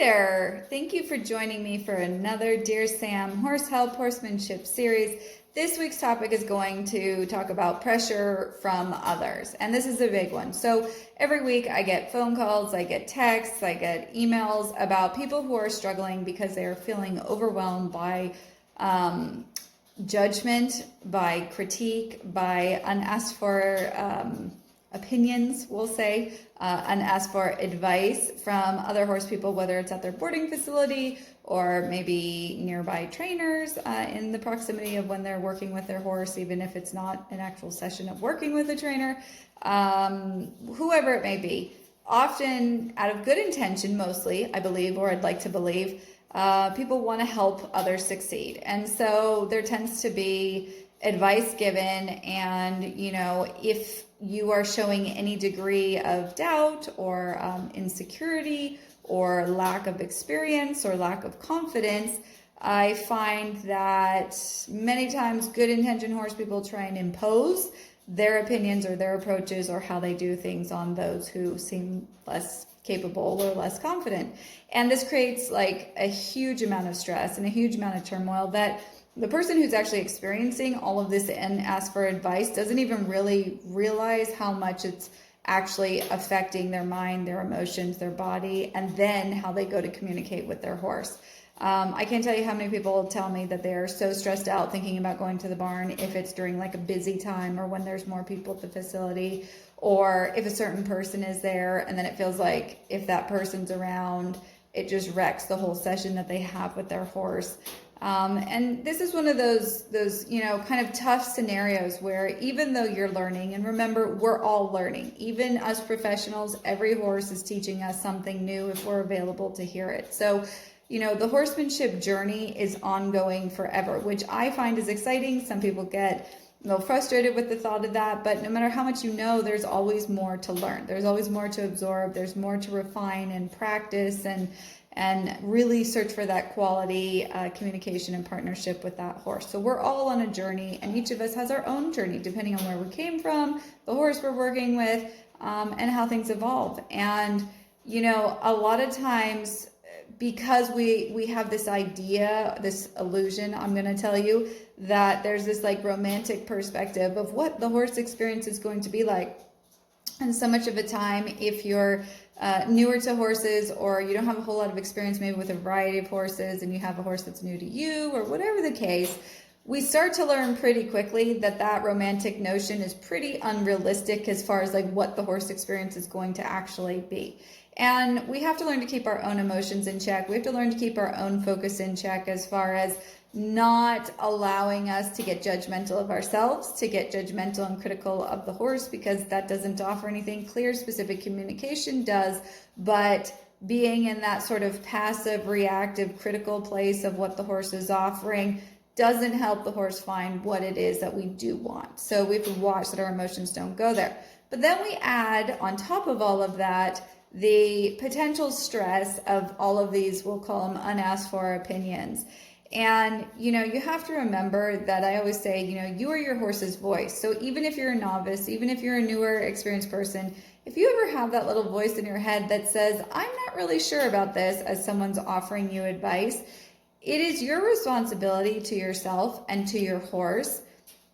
there. Thank you for joining me for another Dear Sam Help Horsemanship Series. This week's topic is going to talk about pressure from others, and this is a big one. So every week I get phone calls, I get texts, I get emails about people who are struggling because they are feeling overwhelmed by judgment, by critique, by unasked for opinions, we'll say, unasked for advice from other horse people, whether it's at their boarding facility or maybe nearby trainers in the proximity of when they're working with their horse, even if it's not an actual session of working with a trainer, whoever it may be. Often out of good intention, mostly, I believe, or I'd like to believe, people want to help others succeed. And so there tends to be advice given, and if you are showing any degree of doubt or insecurity or lack of experience or lack of confidence, I find that many times good intentioned horse people try and impose their opinions or their approaches or how they do things on those who seem less capable or less confident. And this creates like a huge amount of stress and a huge amount of turmoil that the person who's actually experiencing all of this and asks for advice doesn't even really realize how much it's actually affecting their mind, their emotions, their body, and then how they go to communicate with their horse. I can't tell you how many people tell me that they're so stressed out thinking about going to the barn if it's during like a busy time or when there's more people at the facility, or if a certain person is there, and then it feels like if that person's around, it just wrecks the whole session that they have with their horse. And this is one of those kind of tough scenarios where even though you're learning, and remember, we're all learning, even us professionals, every horse is teaching us something new if we're available to hear it. So, the horsemanship journey is ongoing forever, which I find is exciting. Some people get a little frustrated with the thought of that, but no matter how much you know, there's always more to learn. There's always more to absorb. There's more to refine and practice and really search for that quality communication and partnership with that horse. So we're all on a journey, and each of us has our own journey depending on where we came from, the horse we're working with, and how things evolve. And, a lot of times, because we have this idea, this illusion, I'm going to tell you, that there's this like romantic perspective of what the horse experience is going to be like. And so much of the time, if you're newer to horses, or you don't have a whole lot of experience maybe with a variety of horses, and you have a horse that's new to you, or whatever the case, we start to learn pretty quickly that romantic notion is pretty unrealistic as far as like what the horse experience is going to actually be. And we have to learn to keep our own emotions in check. We have to learn to keep our own focus in check as far as not allowing us to get judgmental of ourselves, to get judgmental and critical of the horse, because that doesn't offer anything. Clear, specific communication does, but being in that sort of passive, reactive, critical place of what the horse is offering doesn't help the horse find what it is that we do want. So we have to watch that our emotions don't go there. But then we add on top of all of that the potential stress of all of these, we'll call them unasked for opinions. And, you have to remember that I always say, you are your horse's voice. So even if you're a novice, even if you're a newer experienced person, if you ever have that little voice in your head that says, I'm not really sure about this, as someone's offering you advice, it is your responsibility to yourself and to your horse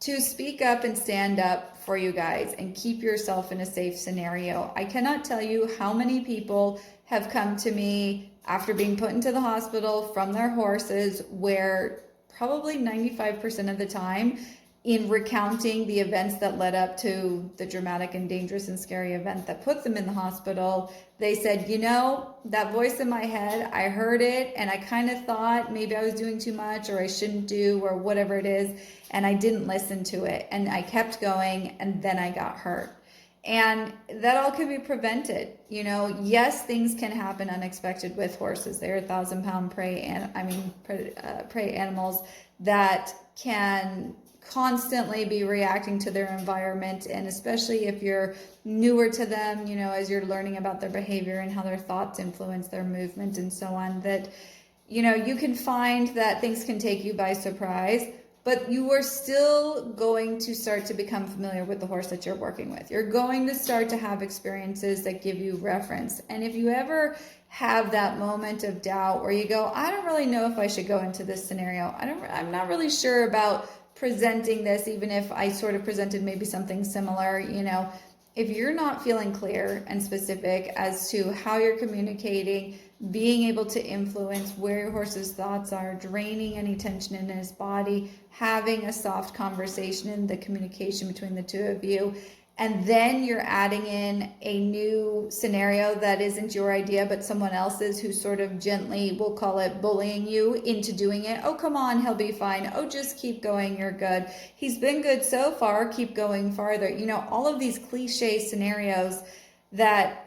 to speak up and stand up for you guys and keep yourself in a safe scenario. I cannot tell you how many people have come to me after being put into the hospital from their horses, where probably 95% of the time, in recounting the events that led up to the dramatic and dangerous and scary event that put them in the hospital, they said, that voice in my head, I heard it and I kind of thought maybe I was doing too much, or I shouldn't do, or whatever it is, and I didn't listen to it, and I kept going, and then I got hurt. And that all can be prevented. Yes, things can happen unexpected with horses. They're 1,000-pound prey animals that can constantly be reacting to their environment, and especially if you're newer to them, as you're learning about their behavior and how their thoughts influence their movement and so on, that you can find that things can take you by surprise. but you are still going to start to become familiar with the horse that you're working with. You're going to start to have experiences that give you reference. And if you ever have that moment of doubt where you go, I don't really know if I should go into this scenario. I'm not really sure about presenting this, even if I sort of presented maybe something similar, if you're not feeling clear and specific as to how you're communicating, being able to influence where your horse's thoughts are, draining any tension in his body, having a soft conversation in the communication between the two of you, and then you're adding in a new scenario that isn't your idea, but someone else's, who sort of gently, we'll call it bullying you into doing it. Oh, come on, he'll be fine. Oh, just keep going, you're good. He's been good so far, keep going farther. All of these cliche scenarios that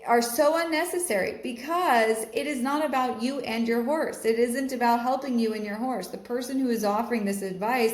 are so unnecessary, because it is not about you and your horse. It isn't about helping you and your horse. The person who is offering this advice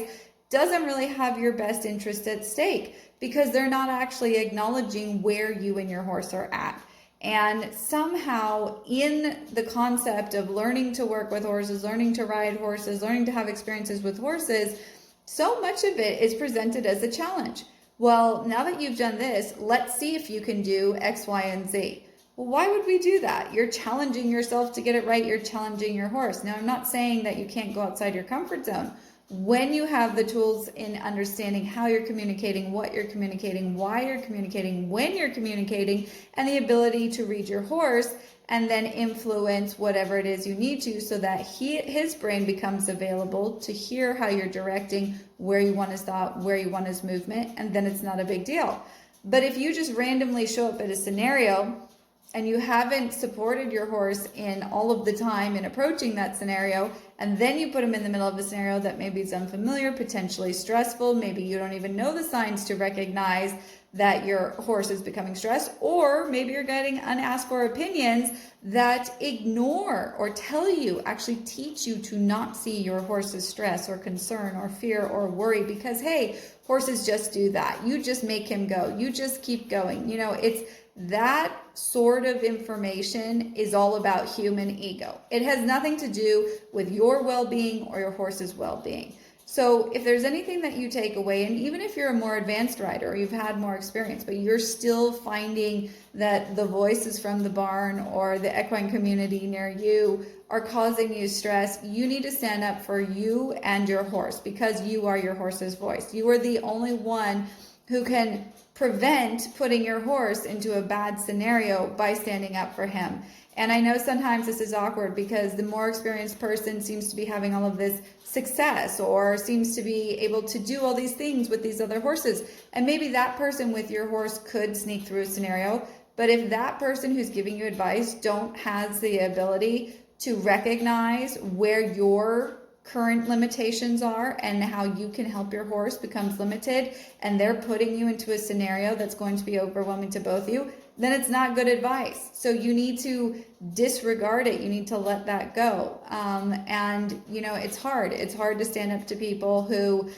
doesn't really have your best interest at stake, because they're not actually acknowledging where you and your horse are at. And somehow, in the concept of learning to work with horses, learning to ride horses, learning to have experiences with horses, so much of it is presented as a challenge. Well, now that you've done this, let's see if you can do X, Y, and Z. Well, why would we do that? You're challenging yourself to get it right. You're challenging your horse. Now, I'm not saying that you can't go outside your comfort zone. When you have the tools in understanding how you're communicating, what you're communicating, why you're communicating, when you're communicating, and the ability to read your horse and then influence whatever it is you need to, so that his brain becomes available to hear how you're directing, where you want his thought, where you want his movement, and then it's not a big deal. But if you just randomly show up at a scenario and you haven't supported your horse in all of the time in approaching that scenario, and then you put him in the middle of a scenario that maybe is unfamiliar, potentially stressful, maybe you don't even know the signs to recognize that your horse is becoming stressed, or maybe you're getting unasked for opinions that ignore or tell you, actually teach you to not see your horse's stress or concern or fear or worry, because, hey, horses just do that. You just make him go. You just keep going. It's that sort of information is all about human ego. It has nothing to do with your well-being or your horse's well-being. So if there's anything that you take away, and even if you're a more advanced rider or you've had more experience, but you're still finding that the voices from the barn or the equine community near you are causing you stress, you need to stand up for you and your horse, because you are your horse's voice. You are the only one who can prevent putting your horse into a bad scenario by standing up for him. And I know sometimes this is awkward, because the more experienced person seems to be having all of this success, or seems to be able to do all these things with these other horses. And maybe that person with your horse could sneak through a scenario. But if that person who's giving you advice has the ability to recognize where your current limitations are and how you can help your horse becomes limited, and they're putting you into a scenario that's going to be overwhelming to both of you, then it's not good advice. So you need to disregard it. You need to let that go. And it's hard. It's hard to stand up to people who,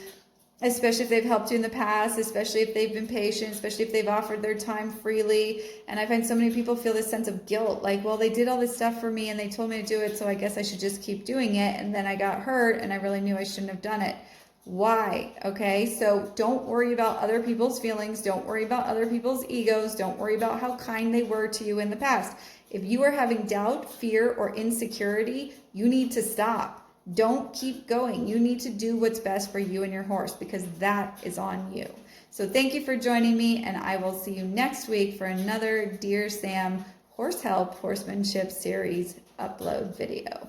especially if they've helped you in the past, especially if they've been patient, especially if they've offered their time freely. And I find so many people feel this sense of guilt, like, well, they did all this stuff for me and they told me to do it, so I guess I should just keep doing it. And then I got hurt and I really knew I shouldn't have done it. Why? Okay, so don't worry about other people's feelings. Don't worry about other people's egos. Don't worry about how kind they were to you in the past. If you are having doubt, fear, or insecurity, you need to stop. Don't keep going. You need to do what's best for you and your horse, because that is on you. So thank you for joining me, and I will see you next week for another Dear Sam Horse Help Horsemanship Series upload video.